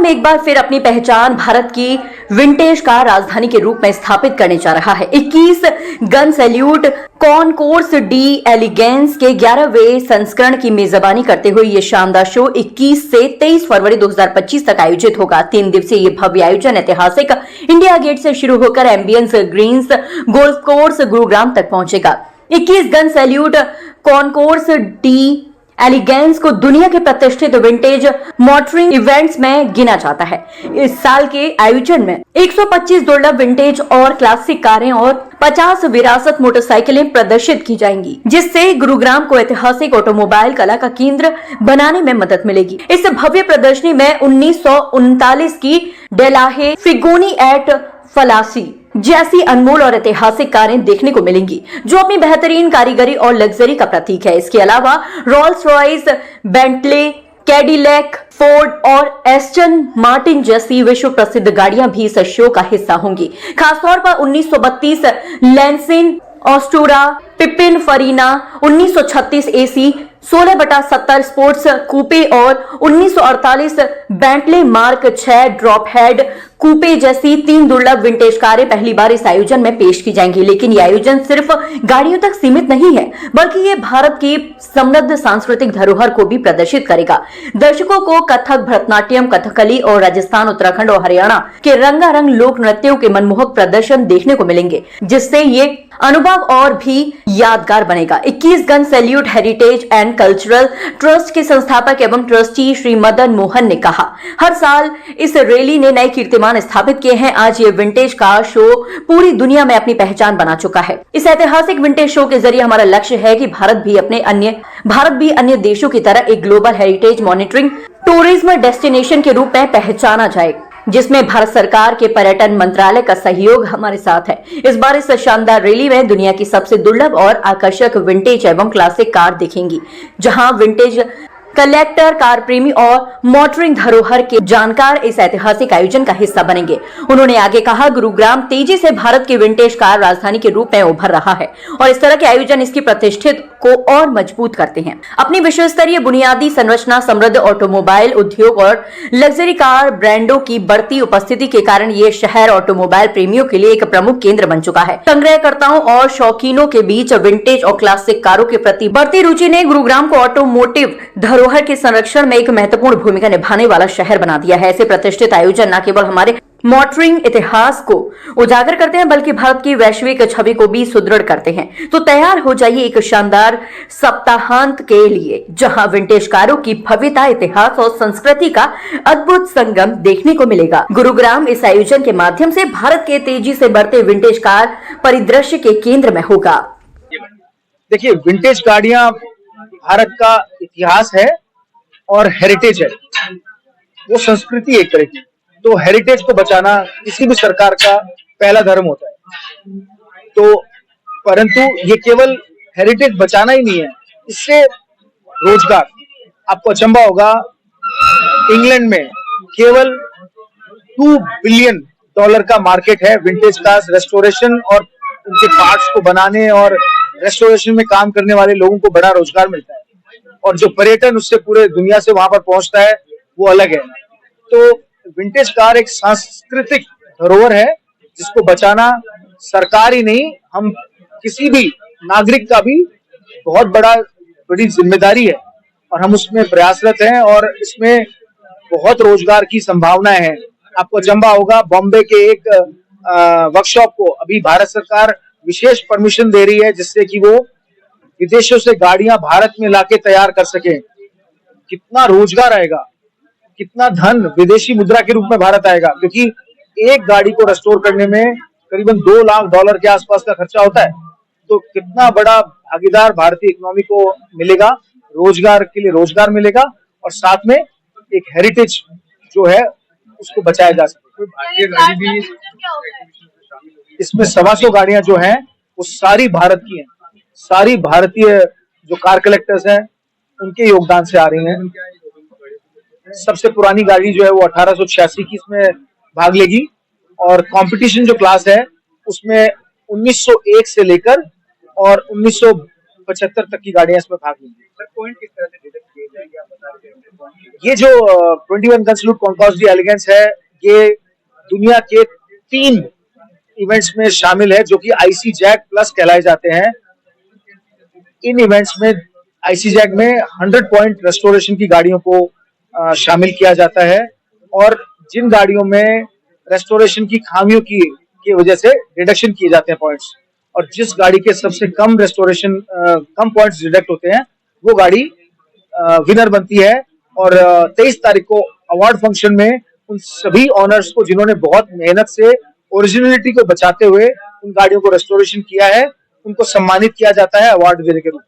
एक बार फिर अपनी पहचान भारत की विंटेज कार राजधानी के रूप में स्थापित करने जा रहा है। 21 gun salute Concours d' Elegance के 11वें संस्करण की मेजबानी करते हुए ये शानदार शो 21 से 23 फरवरी 2025 तक आयोजित होगा। 3 दिवसीय ये भव्य आयोजन ऐतिहासिक इंडिया गेट से शुरू होकर Ambience Greens golf course Gurugram तक पहुंचेगा। 21 gun salute Concours d' Elegance को दुनिया के प्रतिष्ठित विंटेज मोटरिंग इवेंट्स में गिना जाता है। इस साल के आयोजन में 125 दुर्लभ विंटेज और क्लासिक कारें और 50 विरासत मोटरसाइकिलें प्रदर्शित की जाएंगी, जिससे गुरुग्राम को ऐतिहासिक ऑटोमोबाइल कला का केंद्र बनाने में मदद मिलेगी। इस भव्य प्रदर्शनी में 1939 की डेलाहे फिगोनी एट फलासी जैसी अनमोल और ऐतिहासिक कारें देखने को मिलेंगी, जो अपनी बेहतरीन कारीगरी और लग्जरी का प्रतीक है। इसके अलावा Rolls Royce, Bentley, Cadillac, Ford और एस्टन मार्टिन जैसी विश्व प्रसिद्ध गाड़ियां भी इस शो का हिस्सा होंगी। खासतौर पर 1932 लैंसिन ऑस्टूरा पिपिन फरीना, 1936 एसी 16/70 स्पोर्ट्स कूपे और 1948 बेंटले मार्क 6 ड्रॉप हेड कूपे जैसी 3 दुर्लभ विंटेज कारें पहली बार इस आयोजन में पेश की जाएंगी। लेकिन यह आयोजन सिर्फ गाड़ियों तक सीमित नहीं है, बल्कि ये भारत की समृद्ध सांस्कृतिक धरोहर को भी प्रदर्शित करेगा। दर्शकों को कथक, भरतनाट्यम, कथकली और राजस्थान, उत्तराखंड और हरियाणा के रंगारंग लोक नृत्यों के मनमोहक प्रदर्शन देखने को मिलेंगे, जिससे ये अनुभव और भी यादगार बनेगा। 21 gun salute heritage and cultural trust के संस्थापक एवं ट्रस्टी श्री मदन मोहन ने कहा, हर साल इस रैली ने नए कीर्तिमान स्थापित किए हैं। आज ये विंटेज कार शो पूरी दुनिया में अपनी पहचान बना चुका है। इस ऐतिहासिक विंटेज शो के जरिए हमारा लक्ष्य है कि भारत भी अन्य देशों की तरह एक global heritage monitoring tourism destination के रूप में पहचाना जाए, जिसमें भारत सरकार के पर्यटन मंत्रालय का सहयोग हमारे साथ है। इस बार इस शानदार रैली में दुनिया की सबसे दुर्लभ और आकर्षक विंटेज एवं क्लासिक कार दिखेंगी, जहां विंटेज कलेक्टर, कार प्रेमी और मोटरिंग धरोहर के जानकार इस ऐतिहासिक आयोजन का हिस्सा बनेंगे। उन्होंने आगे कहा, गुरुग्राम तेजी से भारत की विंटेज कार राजधानी के रूप में उभर रहा है और इस तरह के आयोजन इसकी प्रतिष्ठित को और मजबूत करते हैं। अपनी विश्व स्तरीय बुनियादी संरचना, समृद्ध ऑटोमोबाइल उद्योग और लग्जरी कार ब्रांडों की बढ़ती उपस्थिति के कारण ये शहर ऑटोमोबाइल प्रेमियों के लिए एक प्रमुख केंद्र बन चुका है। संग्रहकर्ताओं और शौकीनों के बीच विंटेज और क्लासिक कारों के प्रति बढ़ती रुचि ने गुरुग्राम को ऑटोमोटिव धरोहर के संरक्षण में एक महत्वपूर्ण भूमिका निभाने वाला शहर बना दिया है। ऐसे प्रतिष्ठित आयोजन न केवल हमारे मोटरिंग इतिहास को उजागर करते हैं, बल्कि भारत की वैश्विक छवि को भी सुदृढ़ करते हैं। तो तैयार हो जाइए एक शानदार सप्ताहांत के लिए, जहां विंटेज कारों की भव्यता, इतिहास और संस्कृति का अद्भुत संगम देखने को मिलेगा। गुरुग्राम इस आयोजन के माध्यम से भारत के तेजी से बढ़ते विंटेज कार परिदृश्य के केंद्र में होगा। देखिए, विंटेज गाड़ियां भारत का इतिहास है और हेरिटेज है, वो संस्कृति एक तरह की। तो हेरिटेज को बचाना किसी भी सरकार का पहला धर्म होता है। तो परंतु ये केवल हेरिटेज बचाना ही नहीं है, इससे रोजगार, आपको अचंभा होगा, इंग्लैंड में केवल $2 बिलियन का मार्केट है विंटेज कार्स रेस्टोरेशन और उनके पार्ट्स को बनाने और रेस्टोरेशन में काम करने वाले लोगों को बड़ा रोजगार मिलता है। और जो पर्यटन उससे पूरे दुनिया से वहां पर पहुंचता है वो अलग है। तो विंटेज कार एक सांस्कृतिक धरोहर है, जिसको बचाना सरकार ही नहीं, हम किसी भी नागरिक का भी बहुत बड़ी जिम्मेदारी है और हम उसमें प्रयासरत हैं और इसमें बहुत रोजगार की संभावनाएं हैं। आपको अचंभा होगा, बॉम्बे के एक वर्कशॉप को अभी भारत सरकार विशेष परमिशन दे रही है, जिससे कि वो विदेशों से गाड़ियां भारत में लाके तैयार कर सके। कितना रोजगार आएगा, कितना धन विदेशी मुद्रा के रूप में भारत आएगा, क्योंकि एक गाड़ी को रेस्टोर करने में करीबन $2 लाख के आसपास का खर्चा होता है। तो कितना बड़ा भागीदार भारतीय इकोनॉमी को मिलेगा, रोजगार के लिए रोजगार मिलेगा और साथ में एक हेरिटेज जो है उसको बचाया जा सके। इसमें 125 गाड़ियां जो हैं वो सारी भारत की हैं, सारी भारतीय जो कार कलेक्टर्स हैं उनके योगदान से आ रही हैं। सबसे पुरानी गाड़ी जो है वो 1886 की इसमें भाग लेगी और कंपटीशन जो क्लास है उसमें 1901 से लेकर और 75 तक की गाड़ियां इसमें भाग लेंगी। सर पॉइंट किस तरह से डिडक्ट किए जाएंगे आप बता रहे हैं पॉइंट? ये जो 21 gun salute Concours d' Elegance है, ये दुनिया के 3 इवेंट्स में शामिल है जो कि आईसी जैक प्लस कहलाए जाते हैं। इन इवेंट्स में आईसी जैक में 100 पॉइंट रेस्टोरेशन की गाड़ियों को शामिल किया जाता है और जिन गाड़ियों में रेस्टोरेशन की खामियों की वजह से डिडक्शन किए जाते हैं पॉइंट्स, और जिस गाड़ी के सबसे कम रेस्टोरेशन कम पॉइंट्स डिडक्ट होते हैं वो गाड़ी विनर बनती है। और 23 तारीख को अवार्ड फंक्शन में उन सभी ऑनर्स को जिन्होंने बहुत मेहनत से ओरिजिनलिटी को बचाते हुए उन गाड़ियों को रेस्टोरेशन किया है, उनको सम्मानित किया जाता है अवार्ड देने के रूप में।